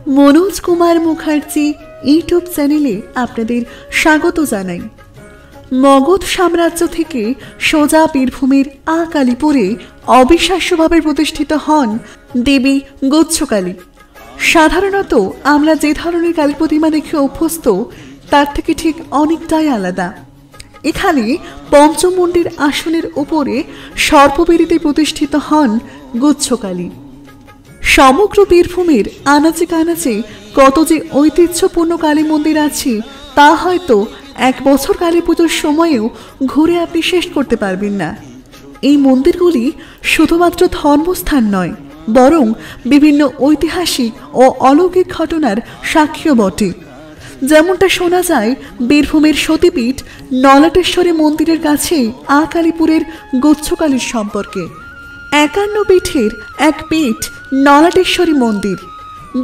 Manoj Kumar Mukherjee YouTube চ্যানেলে আপনাদের স্বাগত জানাই। মগধ সাম্রাজ্য থেকে সোজা বীরভূমের কালীপুরে অবিশ্বাস্যভাবে প্রতিষ্ঠিত হন দেবী গুচ্ছকালী। সাধারণত আমরা যে ধরনের কালী প্রতিমা দেখে অভ্যস্ত তার থেকে ঠিক অনেকটাই আলাদা। এখানে পঞ্চমুণ্ডির আসনের উপরে সর্পবেদিতে প্রতিষ্ঠিত হন গুচ্ছকালী। সমগ্র বীরভূমের আনাচে কানাচে কত যে ঐতিহ্যপূর্ণ কালী মন্দির আছে তা হয়তো এক বছর কালী পুজোর সময়েও ঘুরে আপনি শেষ করতে পারবেন না। এই মন্দিরগুলি শুধুমাত্র ধর্মস্থান নয়, বরং বিভিন্ন ঐতিহাসিক ও অলৌকিক ঘটনার সাক্ষীও বটে। যেমনটা শোনা যায় বীরভূমের সতীপীঠ নলাটেশ্বরী মন্দিরের কাছেই কালীপুরের গুচ্ছকালীর সম্পর্কে। ৫১ পীঠের এক পীঠ নলাটেশ্বরী মন্দির।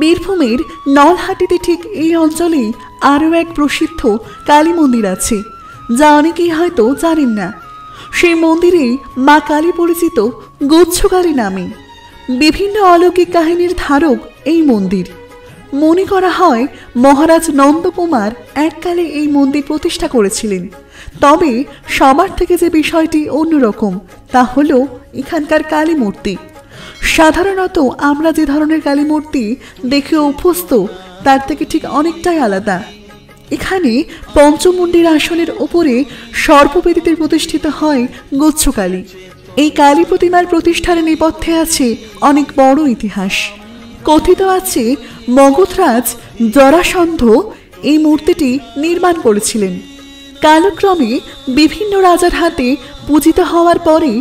বীরভূমের নলহাটিতে ঠিক এই অঞ্চলেই আরও এক প্রসিদ্ধ কালী মন্দির আছে, যা অনেকেই হয়তো জানেন না। সেই মন্দিরেই মা কালী পরিচিত গুচ্ছকালী নামে। বিভিন্ন অলৌকিক কাহিনীর ধারক এই মন্দির। মনে করা হয় মহারাজ নন্দকুমার এককালে এই মন্দির প্রতিষ্ঠা করেছিলেন। তবে সবার থেকে যে বিষয়টি অন্যরকম তা হলো এখানকার কালী মূর্তি। সাধারণত আমরা যে ধরনের কালী মূর্তি দেখে অভ্যস্ত তার থেকে ঠিক অনেকটাই আলাদা। এখানে পঞ্চমুণ্ডির আসনের উপরে সর্পবেদিতে প্রতিষ্ঠিত হয় গুচ্ছকালী। এই কালী প্রতিমার প্রতিষ্ঠার নেপথ্যে আছে অনেক বড় ইতিহাস। কথিত আছে মগধরাজ জরাসন্ধ এই মূর্তিটি নির্মাণ করেছিলেন। কালক্রমে বিভিন্ন রাজার হাতে পূজিত হওয়ার পরে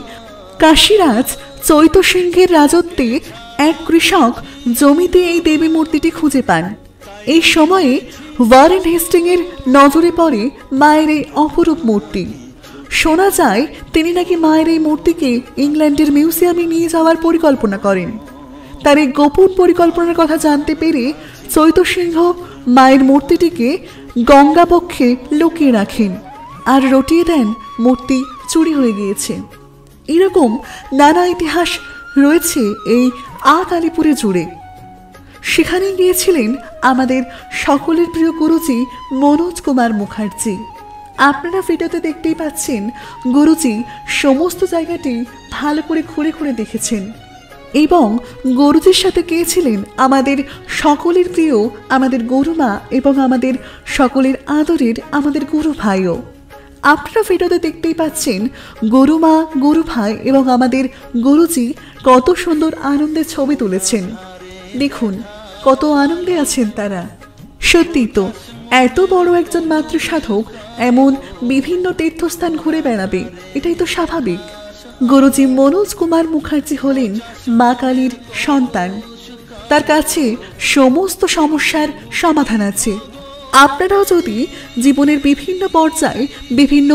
কাশীরাজ চৈতসিংহের রাজত্বে এক কৃষক জমিতে এই দেবী মূর্তিটি খুঁজে পান। এই সময়ে ওয়ারেন হেস্টিংয়ের নজরে পড়ে মায়ের এই অপরূপ মূর্তি। শোনা যায় তিনি নাকি মায়ের এই মূর্তিকে ইংল্যান্ডের মিউজিয়ামে নিয়ে যাওয়ার পরিকল্পনা করেন। তার এই গোপন পরিকল্পনার কথা জানতে পেরে চৈতসিংহ মায়ের মূর্তিটিকে গঙ্গাবক্ষে লুকিয়ে রাখেন আর রটিয়ে দেন মূর্তি চুরি হয়ে গিয়েছে। এরকম নানা ইতিহাস রয়েছে এই কালীপুরে জুড়ে। সেখানে গিয়েছিলেন আমাদের সকলের প্রিয় গুরুজি মনোজ কুমার মুখার্জি। আপনারা ভিডিওতে দেখতেই পাচ্ছেন গুরুজি সমস্ত জায়গাটি ভালো করে ঘুরে ঘুরে দেখেছেন এবং গুরুজির সাথে গিয়েছিলেন আমাদের সকলের প্রিয় আমাদের গুরুমা এবং আমাদের সকলের আদরের আমাদের গুরু ভাইও। আপনারা ভিডিওতে দেখতেই পাচ্ছেন গুরুমা, গুরু ভাই এবং আমাদের গুরুজি কত সুন্দর আনন্দের ছবি তুলেছেন। দেখুন কত আনন্দে আছেন তারা। সত্যি তো এত বড় একজন মাতৃসাধক এমন বিভিন্ন তীর্থস্থান ঘুরে বেড়াবে, এটাই তো স্বাভাবিক। গুরুজি মনোজ কুমার মুখার্জি হলেন মা কালীর সন্তান। তার কাছে সমস্ত সমস্যার সমাধান আছে। আপনারাও যদি জীবনের বিভিন্ন পর্যায়ে বিভিন্ন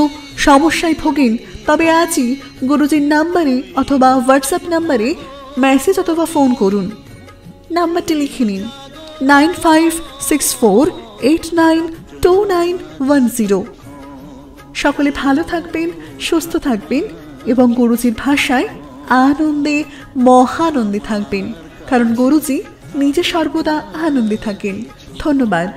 সমস্যায় ভোগেন তবে আজই গুরুজির নাম্বারে অথবা হোয়াটসঅ্যাপ নাম্বারে মেসেজ অথবা ফোন করুন। নাম্বারটি লিখে নিন 9564892910। সকলে ভালো থাকবেন, সুস্থ থাকবেন এবং গুরুজির ভাষায় আনন্দে মহানন্দে থাকবেন, কারণ গুরুজি নিজে সর্বদা আনন্দে থাকেন। ধন্যবাদ।